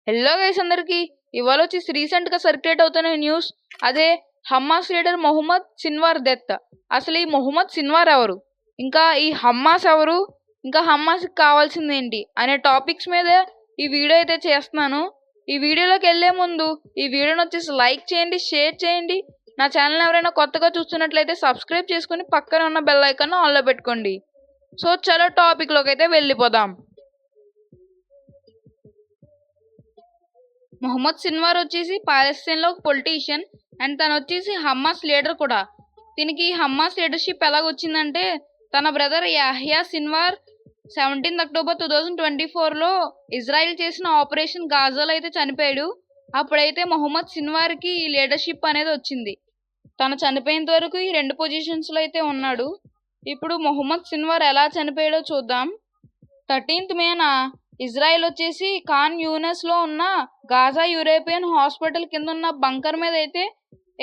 Hello guys అందరికి ఇవాళ వచ్చేసి రీసెంట్గా సర్క్యులేట్ అవుతున్న న్యూస్ అదే Hamas leader Mohammed Sinwar death. అసలు ఈ మొహమ్మద్ సిన్వార్ ఎవరు, ఇంకా ఈ హమాస్ ఎవరు, ఇంకా హమాస్కి కావాల్సింది ఏంటి అనే టాపిక్స్ మీద ఈ వీడియో అయితే చేస్తున్నాను. ఈ వీడియోలోకి వెళ్ళే ముందు ఈ వీడియోని వచ్చేసి లైక్ చేయండి, షేర్ చేయండి. నా ఛానల్ ఎవరైనా కొత్తగా చూస్తున్నట్లయితే సబ్స్క్రైబ్ చేసుకుని పక్కన ఉన్న బెల్ ఐకాన్ ఆన్లో పెట్టుకోండి. సో చలో టాపిక్లోకి అయితే వెళ్ళిపోదాం. మొహమ్మద్ సిన్వార్ వచ్చేసి పాలస్తీన్లో ఒక పొలిటీషియన్ అండ్ తను వచ్చేసి హమాస్ లీడర్ కూడా. దీనికి హమాస్ లీడర్షిప్ ఎలాగొచ్చిందంటే తన బ్రదర్ యాహ్యా సిన్వార్ 17 అక్టోబర్ 2024లో ఇజ్రాయిల్ చేసిన ఆపరేషన్ గాజాలో అయితే చనిపోయాడు. అప్పుడైతే మొహమ్మద్ సిన్వార్కి ఈ లీడర్షిప్ అనేది వచ్చింది. తను చనిపోయేంత వరకు ఈ 2 పొజిషన్స్లో అయితే ఉన్నాడు. ఇప్పుడు మొహమ్మద్ సిన్వార్ ఎలా చనిపోయాడో చూద్దాం. 13th మేన ఇజ్రాయెల్ వచ్చేసి ఖాన్ యూనస్లో ఉన్న గాజా యూరోపియన్ హాస్పిటల్ కింద ఉన్న బంకర్ మీద అయితే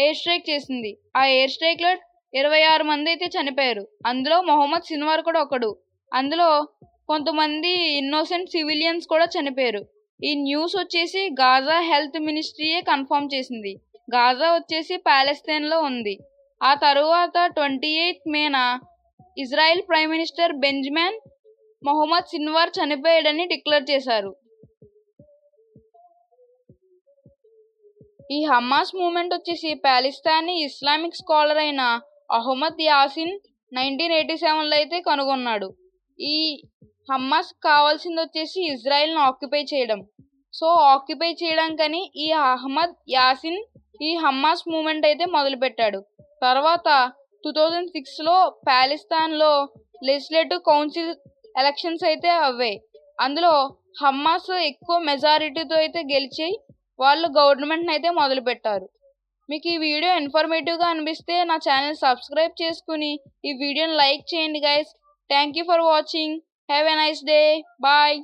ఎయిర్ స్ట్రైక్ చేసింది. ఆ ఎయిర్ స్ట్రైక్లో 26 మంది అయితే చనిపోయారు. అందులో మొహమ్మద్ సిన్వార్ కూడా ఒకడు. అందులో కొంతమంది ఇన్నోసెంట్ సివిలియన్స్ కూడా చనిపోయారు. ఈ న్యూస్ వచ్చేసి గాజా హెల్త్ మినిస్ట్రీయే కన్ఫర్మ్ చేసింది. గాజా వచ్చేసి పాలస్తీన్లో ఉంది. ఆ తరువాత 28th మేన Israel prime minister Benjamin Mohammed Sinwar చనిపోయాడని డిక్లేర్ చేశారు. ఈ హమాస్ మూవ్మెంట్ వచ్చేసి పాలస్తీనీ ఇస్లామిక్ స్కాలర్ అయిన అహ్మద్ యాసిన్ 1987లో అయితే కనుగొన్నాడు. ఈ హమాస్ కావాల్సింది వచ్చేసి ఇజ్రాయెల్ను ఆక్యుపై చేయడం. సో ఆక్యుపై చేయడానికని ఈ అహ్మద్ యాసిన్ ఈ హమాస్ మూవ్మెంట్ అయితే మొదలుపెట్టాడు. తర్వాత 2006లో పాలస్తీన్లో లెజిస్లేటివ్ కౌన్సిల్ ఎలక్షన్స్ అయితే అవ్వాయి. అందులో హమాస్ ఎక్కువ మెజారిటీతో అయితే గెలిచి వాళ్ళు గవర్నమెంట్ని అయితే మొదలుపెట్టారు. మీకు ఈ వీడియో ఇన్ఫర్మేటివ్గా అనిపిస్తే నా ఛానల్ సబ్స్క్రైబ్ చేసుకుని ఈ వీడియోని లైక్ చేయండి guys. Thank you for watching. Have a nice day. Bye.